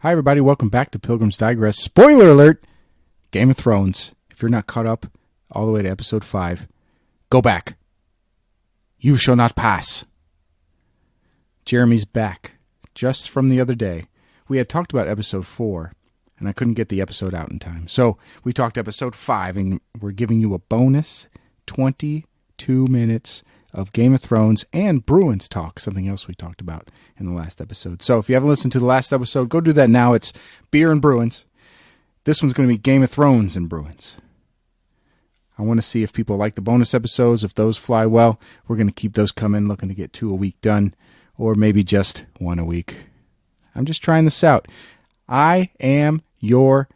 Hi, everybody. Welcome back to Pilgrim's Digress. Spoiler alert! Game of Thrones. If you're not caught up all the way to episode 5, go back. You shall not pass. Jeremy's back. Just from the other day. We had talked about episode 4, and I couldn't get the episode out in time. So we talked episode 5, and we're giving you a bonus 22 minutes of Game of Thrones and Bruins talk, something else we talked about in the last episode. So if you haven't listened to the last episode, go do that now. It's beer and Bruins. This one's going to be Game of Thrones and Bruins. I want to see if people like the bonus episodes. If those fly well, we're going to keep those coming, looking to get 2 a week done, or maybe just 1 a week. I'm just trying this out. I am your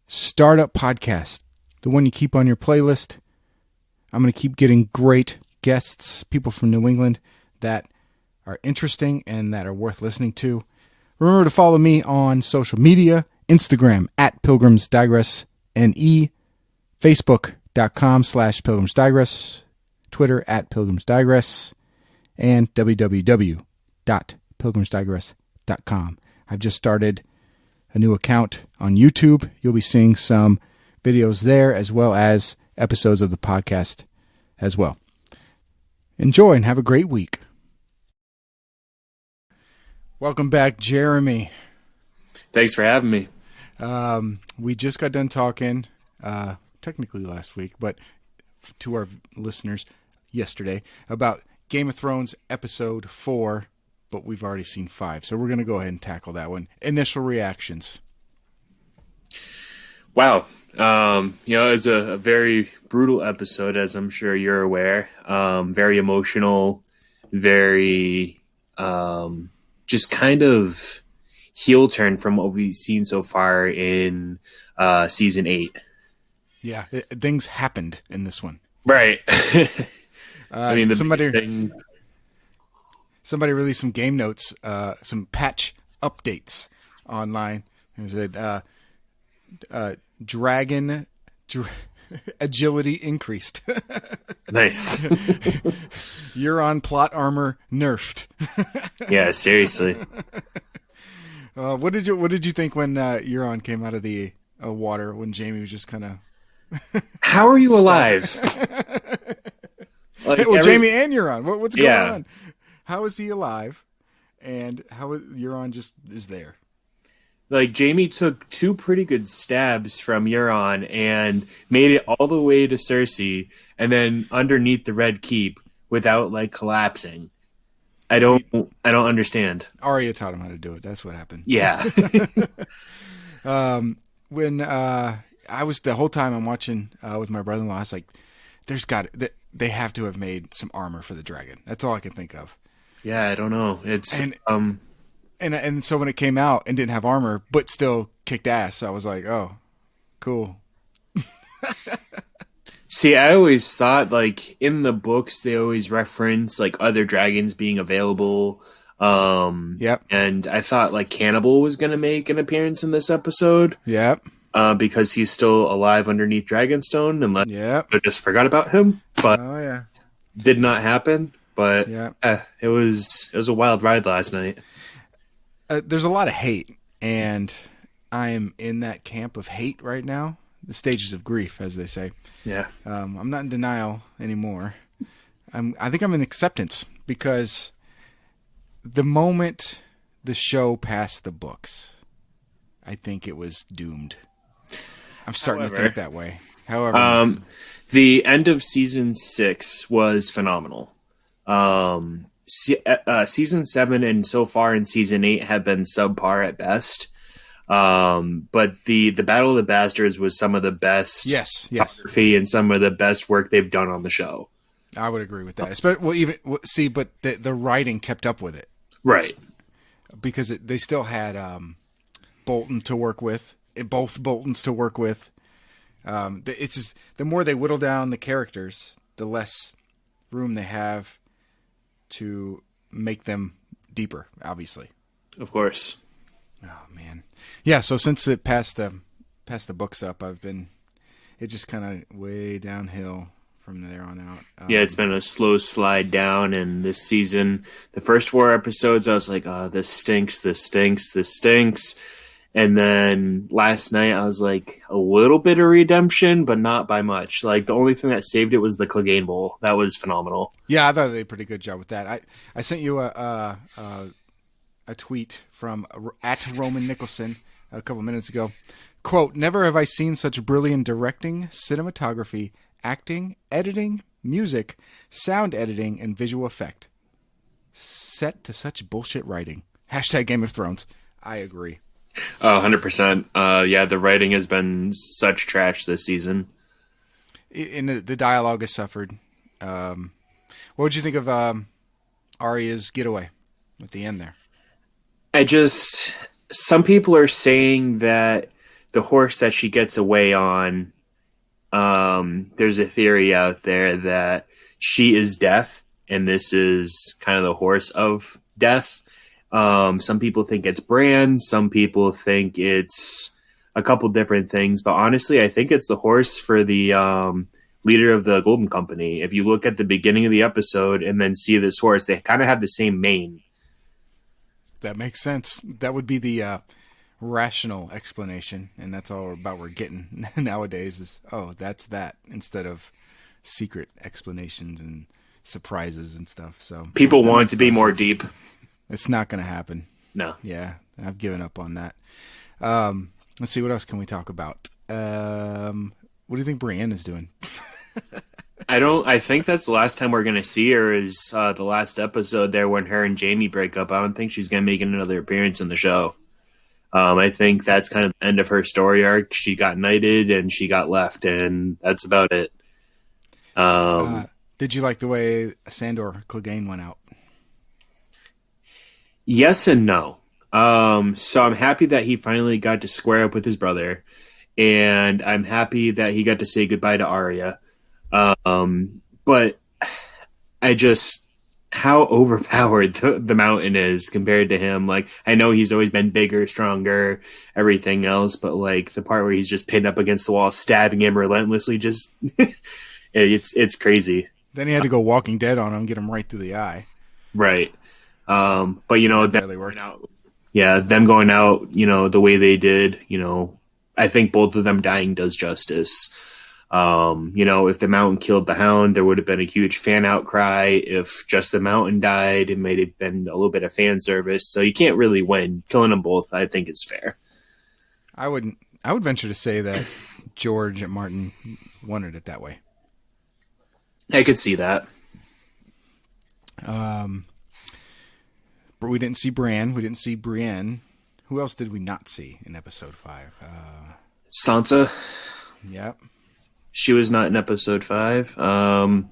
startup podcast, the one you keep on your playlist. I'm going to keep getting great guests, people from New England that are interesting and that are worth listening to. Remember to follow me on social media, Instagram at Pilgrims Digress NE, Facebook.com/Pilgrims Digress, Twitter at Pilgrims Digress, and www.pilgrimsdigress.com. I've just started a new account on YouTube. You'll be seeing some videos there as well as episodes of the podcast as well. Enjoy and have a great week. Welcome back, Jeremy. Thanks for having me. We just got done talking, technically last week, but to our listeners yesterday, about Game of Thrones episode 4, but we've already seen 5. So we're going to go ahead and tackle that one. Initial reactions. Wow. It was a very brutal episode, as I'm sure you're aware. Very emotional, very just kind of heel turn from what we've seen so far in season 8. Yeah, things happened in this one. Right. Somebody released some game notes, some patch updates online. It said, dragon agility increased. Nice. Euron plot armor nerfed. Yeah, seriously. What did you think when Euron came out of the water when Jaime was just kind of? How are you alive? Jaime and Euron. What's going on? How is he alive? And how is Euron just is there? Like, Jaime took 2 pretty good stabs from Euron and made it all the way to Cersei and then underneath the Red Keep without, like, collapsing. I don't understand. Arya taught him how to do it. That's what happened. Yeah. When I was, the whole time I'm watching with my brother-in-law, I was like, they have to have made some armor for the dragon. That's all I can think of. Yeah, I don't know. It's And so when it came out and didn't have armor, but still kicked ass, I was like, oh, cool. See, I always thought, like, in the books, they always reference, like, other dragons being available. Yep. And I thought, like, Cannibal was going to make an appearance in this episode. Yep. Because he's still alive underneath Dragonstone, unless I just forgot about him. But did not happen. But it was a wild ride last night. There's a lot of hate, and I am in that camp of hate right now. The stages of grief, as they say. Yeah. I'm not in denial anymore. I think I'm in acceptance, because the moment the show passed the books, I think it was doomed. I'm starting to think that way. However, the end of season 6 was phenomenal. Season 7 and so far in season 8 have been subpar at best. But the Battle of the Bastards was some of the best photography and some of the best work they've done on the show. I would agree with that. But the writing kept up with it. Right. Because they still had Bolton to work with, both Boltons to work with. It's just, the more they whittle down the characters, the less room they have to make them deeper, obviously. Of course. Oh man. Yeah, so since it passed the books up, it just kind of way downhill from there on out. Yeah, it's been a slow slide down, and this season, the first 4 episodes, I was like, oh, this stinks. And then last night I was like a little bit of redemption, but not by much. Like the only thing that saved it was the Clegane Bowl. That was phenomenal. Yeah, I thought they did a pretty good job with that. I sent you a tweet from at Roman Nicholson a couple minutes ago. Quote, never have I seen such brilliant directing, cinematography, acting, editing, music, sound editing, and visual effect. Set to such bullshit writing. Hashtag Game of Thrones. I agree. 100%. Yeah, the writing has been such trash this season. And the dialogue has suffered. What would you think of Arya's getaway at the end there? Some people are saying that the horse that she gets away on, there's a theory out there that she is death, and this is kind of the horse of death. Some people think it's Bran. Some people think it's a couple different things. But honestly, I think it's the horse for the leader of the Golden Company. If you look at the beginning of the episode and then see this horse, they kind of have the same mane. That makes sense. That would be the rational explanation, and that's all about we're getting nowadays is, oh, that's that, instead of secret explanations and surprises and stuff. So people want it to be more deep. It's not going to happen. No. Yeah, I've given up on that. Let's see, what else can we talk about? What do you think Brienne is doing? I think that's the last time we're going to see her is the last episode there when her and Jamie break up. I don't think she's going to make another appearance in the show. I think that's kind of the end of her story arc. She got knighted and she got left, and that's about it. Did you like the way Sandor Clegane went out? Yes and no. So I'm happy that he finally got to square up with his brother, and I'm happy that he got to say goodbye to Arya. But how overpowered the Mountain is compared to him. Like, I know he's always been bigger, stronger, everything else, but like the part where he's just pinned up against the wall, stabbing him relentlessly, just it's crazy. Then he had to go Walking Dead on him, get him right through the eye. Right. But them really worked. Them going out, the way they did, I think both of them dying does justice. If the Mountain killed the Hound, there would have been a huge fan outcry. If just the Mountain died, it might have been a little bit of fan service. So you can't really win. Killing them both, I think, is fair. I would venture to say that George and Martin wanted it that way. I could see that. But we didn't see Bran. We didn't see Brienne. Who else did we not see in episode 5? Sansa. Yep. She was not in episode 5. I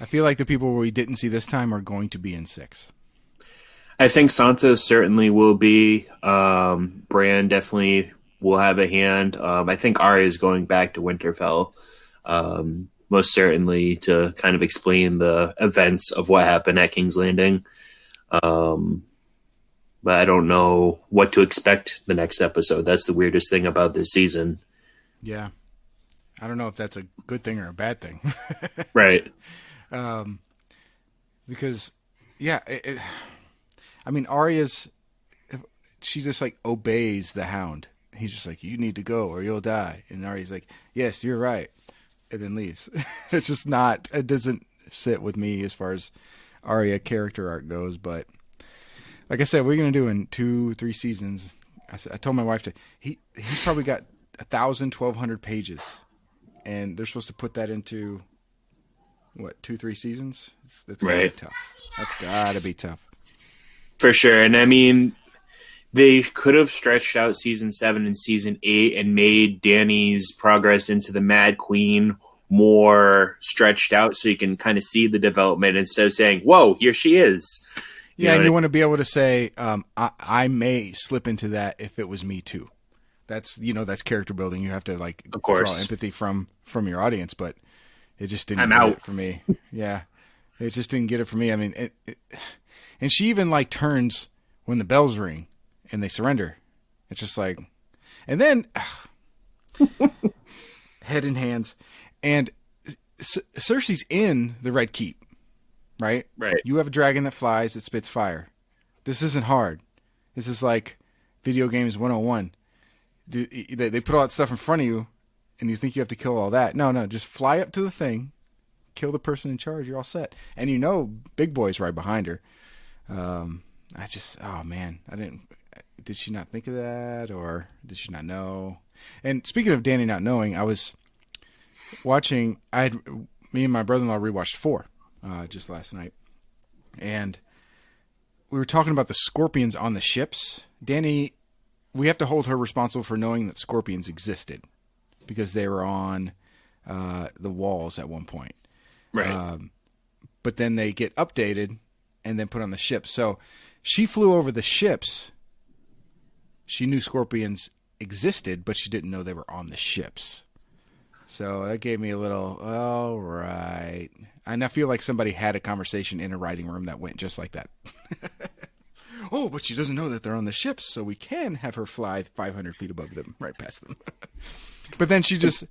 feel like the people we didn't see this time are going to be in 6. I think Sansa certainly will be. Bran definitely will have a hand. I think Arya is going back to Winterfell, most certainly to kind of explain the events of what happened at King's Landing. But I don't know what to expect the next episode. That's the weirdest thing about this season. Yeah. I don't know if that's a good thing or a bad thing. Right. Because, yeah, Arya's, she just like obeys the Hound. He's just like, you need to go or you'll die. And Arya's like, yes, you're right. And then leaves. It's just not, it doesn't sit with me as far as Arya character arc goes. But like I said, we're going to do in 2-3 seasons. I told my wife he's probably got 1,000, 1,200 pages. And they're supposed to put that into, 2-3 seasons? That's gotta be tough. That's got to be tough. For sure. And they could have stretched out season 7 and season 8 and made Dany's progress into the Mad Queen more stretched out so you can kind of see the development instead of saying, whoa, here she is. Yeah, and you want to be able to say, I may slip into that if it was me too. That's character building. You have to of course, draw empathy from your audience, but it just didn't get it for me. Yeah, it just didn't get it for me. I mean, and she even turns when the bells ring and they surrender. It's just like, and then head in hands, and Cersei's in the Red Keep, right? Right. You have a dragon that flies, that spits fire. This isn't hard. This is like video games 101. They put all that stuff in front of you, and you think you have to kill all that. No, just fly up to the thing, kill the person in charge. You're all set. And Big Boy's right behind her. Oh man, did she not think of that, or did she not know? And speaking of Danny not knowing, I was watching. Me and my brother-in-law rewatched 4 just last night, and we were talking about the scorpions on the ships. Danny, we have to hold her responsible for knowing that scorpions existed because they were on the walls at one point. Right. But then they get updated and then put on the ship. So she flew over the ships. She knew scorpions existed, but she didn't know they were on the ships. So that gave me a little, all right. And I feel like somebody had a conversation in a writing room that went just like that. Oh, but she doesn't know that they're on the ships, so we can have her fly 500 feet above them, right past them. But then she just,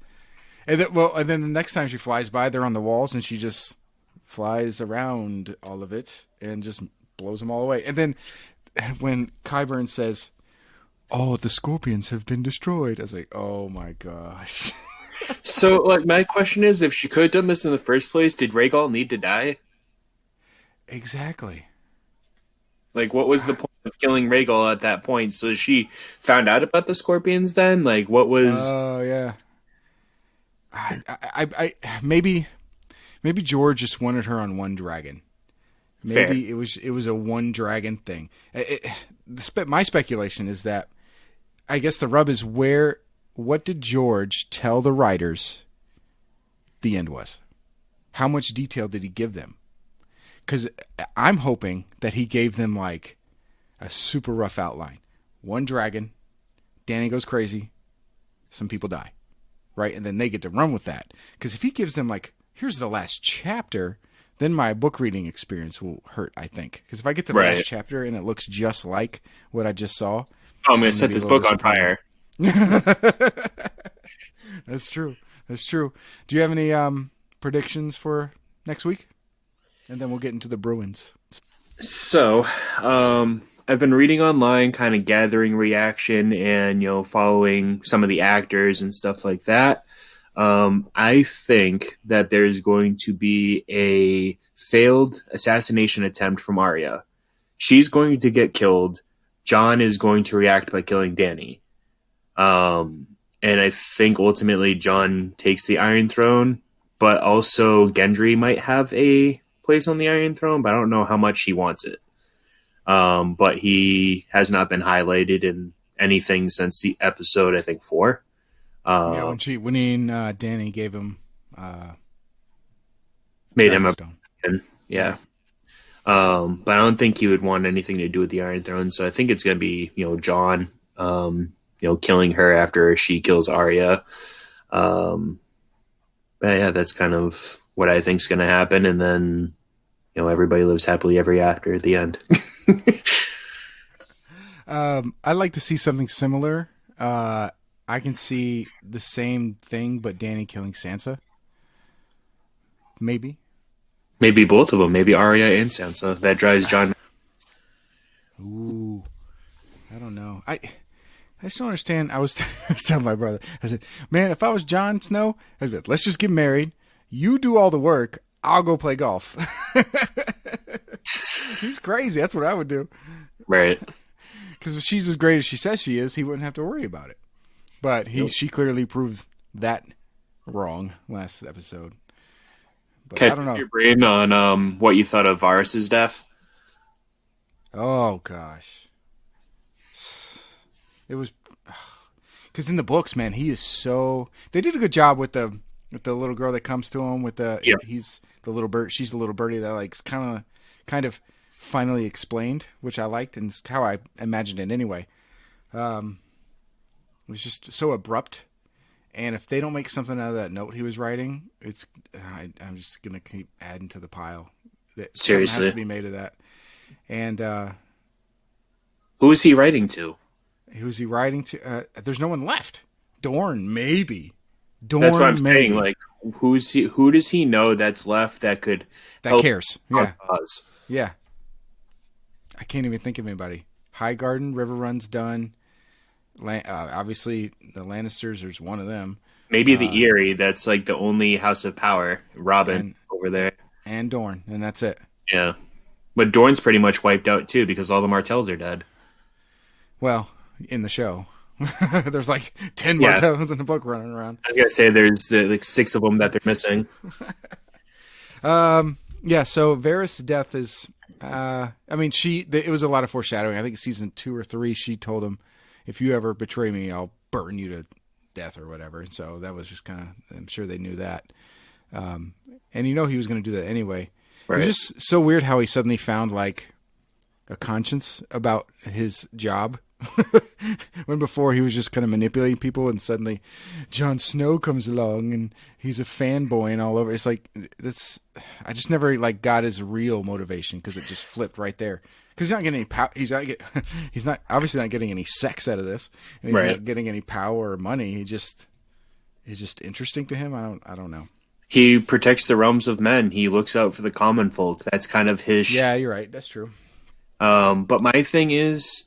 and then the next time she flies by, they're on the walls, and she just flies around all of it and just blows them all away. And then when Qyburn says, "Oh, the scorpions have been destroyed," I was like, "Oh my gosh." So, like, my question is, if she could have done this in the first place, did Rhaegal need to die? Exactly. Like, what was the point of killing Rhaegal at that point? So she found out about the scorpions then? Like, what was... Oh, yeah. I maybe George just wanted her on one dragon. Maybe Fair. it was a one dragon thing. My speculation is that I guess the rub is what did George tell the writers the end was? How much detail did he give them? Because I'm hoping that he gave them like a super rough outline. One dragon, Danny goes crazy, some people die, right? And then they get to run with that. Because if he gives them like, here's the last chapter, then my book reading experience will hurt, I think. Because if I get to the last chapter and it looks just like what I just saw, I'm going to set this book on fire. That's true. Do you have any predictions for next week? And then we'll get into the Bruins. So, I've been reading online, kind of gathering reaction and, following some of the actors and stuff like that. I think that there's going to be a failed assassination attempt from Arya. She's going to get killed. Jon is going to react by killing Dany. And I think ultimately Jon takes the Iron Throne, but also Gendry might have a place on the Iron Throne, but I don't know how much he wants it. But he has not been highlighted in anything since the episode, I think, 4. When Dany gave him made him yeah. But I don't think he would want anything to do with the Iron Throne, so I think it's going to be, Jon, killing her after she kills Arya. But yeah, that's kind of what I think is going to happen, and then everybody lives happily ever after at the end. I'd like to see something similar. I can see the same thing, but Dany killing Sansa. Maybe both of them. Maybe Arya and Sansa. That drives Jon. Ooh, I don't know. I just don't understand. I was telling my brother, I said, "Man, if I was Jon Snow, I'd be like, let's just get married. You do all the work. I'll go play golf." He's crazy. That's what I would do. Right. Because if she's as great as she says she is, he wouldn't have to worry about it. But she clearly proved that wrong last episode. But I don't know. Your brain on what you thought of Varys' death? Oh gosh, it was because in the books, man, he is so. They did a good job with the little girl that comes to him with the. Yeah. He's the little bird. She's the little birdie that like kind of finally explained, which I liked, and it's how I imagined it anyway. It was just so abrupt, and if they don't make something out of that note he was writing, I'm just gonna keep adding to the pile. Seriously, something has to be made of that. And who is he writing to? Who's he writing to? There's no one left. Dorne, maybe. That's what I'm saying. Like, who does he know that's left that could help cares? Yeah, cause? Yeah. I can't even think of anybody. Highgarden, River Run's done. Obviously, the Lannisters. There's one of them, Maybe the Erie. That's like the only House of Power. Robin and over there. and Dorne, and that's it. Yeah, but Dorne's pretty much wiped out too because all the Martells are dead. Well, in the show, there's like 10 Yeah. Martells in the book running around. I was gonna say there's like 6 of them that they're missing. Yeah. So Varys' death is. I mean, it was a lot of foreshadowing. I think season 2 or 3, she told him, "If you ever betray me, I'll burn you to death or whatever." So that was just kind of. I'm sure they knew that. And he was going to do that anyway. Right. It was just so weird how he suddenly found like a conscience about his job. When before he was just kind of manipulating people, and suddenly Jon Snow comes along and he's a fanboy and all over. It's like I just never like got his real motivation because it just flipped right there. Because he's not getting any he's not obviously not getting any sex out of this, and he's not getting any power or money. He just is just interesting to him. I don't know. He protects the realms of men. He looks out for the common folk. That's kind of his. Yeah, you're right. That's true. But my thing is,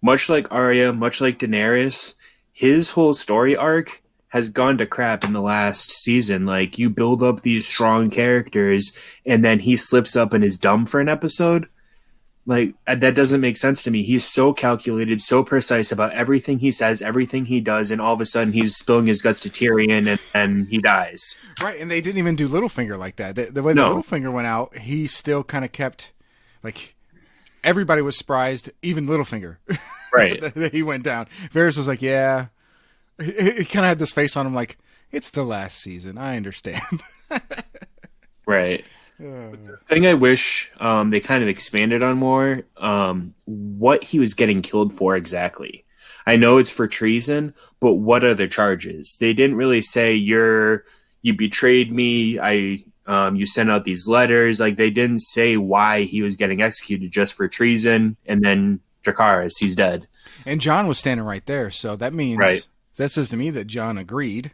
much like Arya, much like Daenerys, his whole story arc has gone to crap in the last season. Like, you build up these strong characters, and then he slips up and is dumb for an episode. Like, that doesn't make sense to me. He's so calculated, so precise about everything he says, everything he does, and all of a sudden he's spilling his guts to Tyrion, and he dies. Right, and they didn't even do Littlefinger like that. The way Littlefinger went out, he still kind of kept, like, everybody was surprised, even Littlefinger. Right. that he went down. Varys was like, yeah. He kind of had this face on him like, it's the last season. I understand. Right. The thing I wish they kind of expanded on more, what he was getting killed for exactly. I know it's for treason, but what are the charges? They didn't really say you betrayed me. You sent out these letters. Like, they didn't say why he was getting executed, just for treason. And then Dracarys, he's dead. And Jon was standing right there, so that means that says to me that Jon agreed,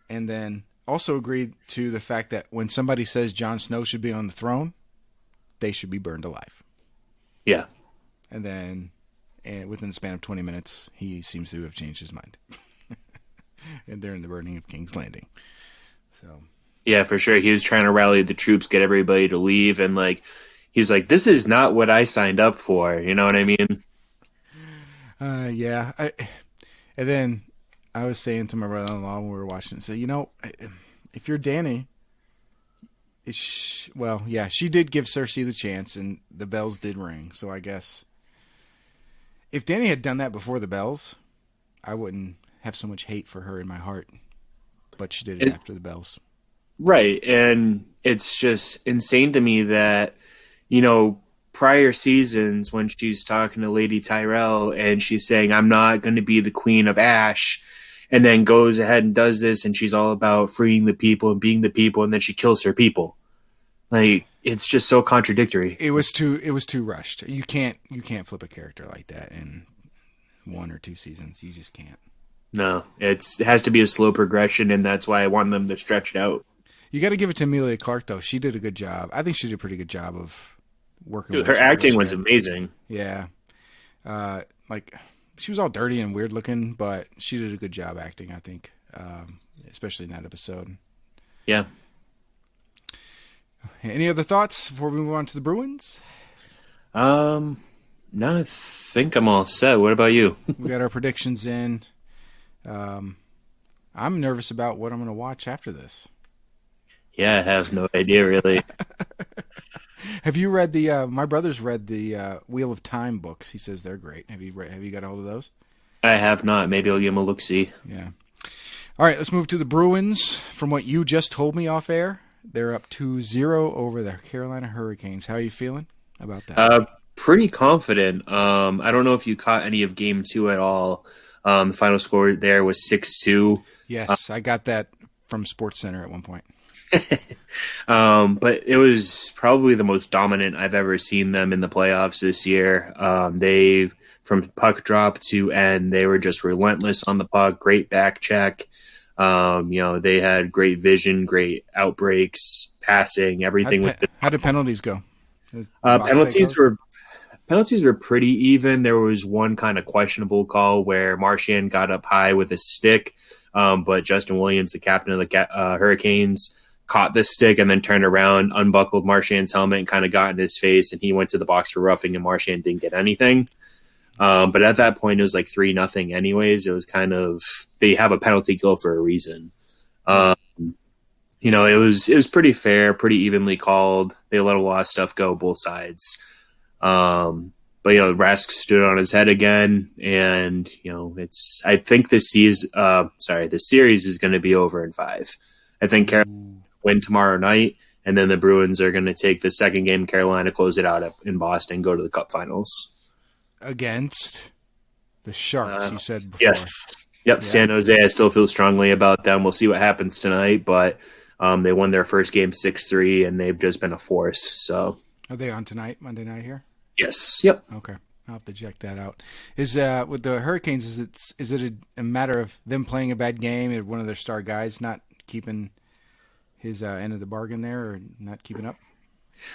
and then also agreed to the fact that when somebody says Jon Snow should be on the throne, they should be burned alive. Yeah. And then within the span of 20 minutes, he seems to have changed his mind. And during the burning of King's Landing. So. Yeah, for sure. He was trying to rally the troops, get everybody to leave, and he's like, this is not what I signed up for. You know what I mean? Yeah. And then I was saying to my brother-in-law when we were watching, say, if you're Dany, she did give Cersei the chance, and the bells did ring. So I guess if Dany had done that before the bells, I wouldn't have so much hate for her in my heart. But she did it after the bells. Right. And it's just insane to me that, prior seasons when she's talking to Lady Tyrell and she's saying, I'm not going to be the Queen of Ash, and then goes ahead and does this, and she's all about freeing the people and being the people, and then she kills her people. Like, it's just so contradictory. It was too rushed. You can't flip a character like that in 1 or 2 seasons. You just can't. No, it has to be a slow progression, and that's why I want them to stretch it out. You got to give it to Emilia Clarke, though. She did a good job. I think she did a pretty good job of working. Dude, her acting was amazing. Yeah, she was all dirty and weird looking, but she did a good job acting, I think, especially in that episode. Yeah. Any other thoughts before we move on to the Bruins? No, I think I'm all set. What about you? We got our predictions in. I'm nervous about what I'm going to watch after this. Yeah, I have no idea, really. Have you read my brother's read the Wheel of Time books. He says they're great. Have you got a hold of those? I have not. Maybe I'll give them a look-see. Yeah. All right, let's move to the Bruins. From what you just told me off air, they're up 2-0 over the Carolina Hurricanes. How are you feeling about that? Pretty confident. I don't know if you caught any of Game 2 at all. The final score there was 6-2. Yes, I got that from SportsCenter at one point. But it was probably the most dominant I've ever seen them in the playoffs this year. They, from puck drop to end, they were just relentless on the puck, great back check. They had great vision, great outbreaks, passing, everything. How did penalties go? Penalties were Penalties were pretty even. There was one kind of questionable call where Marchand got up high with a stick, but Justin Williams, the captain of the Hurricanes, caught the stick and then turned around, unbuckled Marchand's helmet, and kind of got in his face, and he went to the box for roughing, and Marchand didn't get anything. But at that point, it was like 3-0 anyways. It was kind of, they have a penalty kill for a reason. It was pretty fair, pretty evenly called. They let a lot of stuff go both sides. But Rask stood on his head again, and I think the series is going to be over in 5. I think Carolina win tomorrow night, and then the Bruins are going to take the second game. Carolina close it out in Boston, go to the Cup Finals against the Sharks. You said before. Yes, yep. Yeah. San Jose. I still feel strongly about them. We'll see what happens tonight, but they won their first game 6-3, and they've just been a force. So are they on tonight, Monday night here? Yes. Yep. Okay. I'll have to check that out. Is with the Hurricanes, is it a matter of them playing a bad game and one of their star guys not keeping his end of the bargain there, or not keeping up?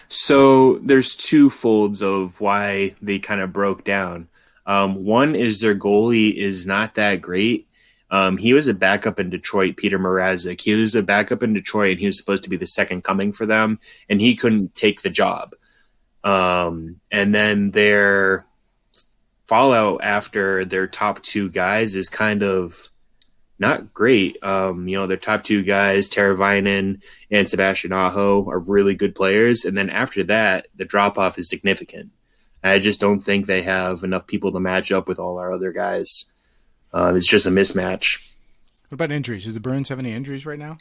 So there's two folds of why they kind of broke down. One is their goalie is not that great. He was a backup in Detroit, Peter Mrazek. He was a backup in Detroit, and he was supposed to be the second coming for them, and he couldn't take the job. And then their fallout after their top two guys is kind of not great. Their top two guys, Teravainen and Sebastian Aho, are really good players. And then after that, the drop-off is significant. I just don't think they have enough people to match up with all our other guys. It's just a mismatch. What about injuries? Do the Bruins have any injuries right now?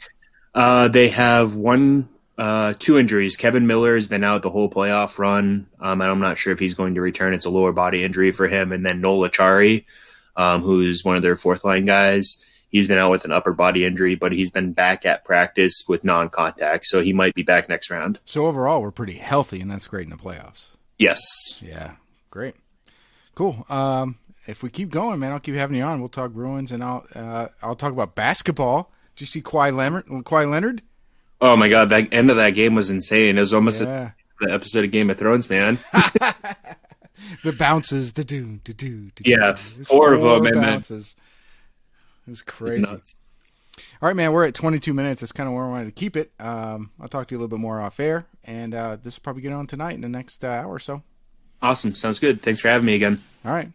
They have two injuries. Kevin Miller has been out the whole playoff run. I'm not sure if he's going to return. It's a lower body injury for him. And then Noel Acciari, who's one of their fourth-line guys, he's been out with an upper body injury, but he's been back at practice with non-contact, so he might be back next round. So overall, we're pretty healthy, and that's great in the playoffs. Yes. Yeah, great. Cool. If we keep going, man, I'll keep having you on. We'll talk Bruins, and I'll talk about basketball. Did you see Kawhi Leonard? Oh, my God, that end of that game was insane. It was almost the episode of Game of Thrones, man. The bounces, the do. Yeah, four of them. Bounces. It was crazy. All right, man, we're at 22 minutes. That's kind of where I wanted to keep it. I'll talk to you a little bit more off air, and this will probably get on tonight in the next hour or so. Awesome. Sounds good. Thanks for having me again. All right.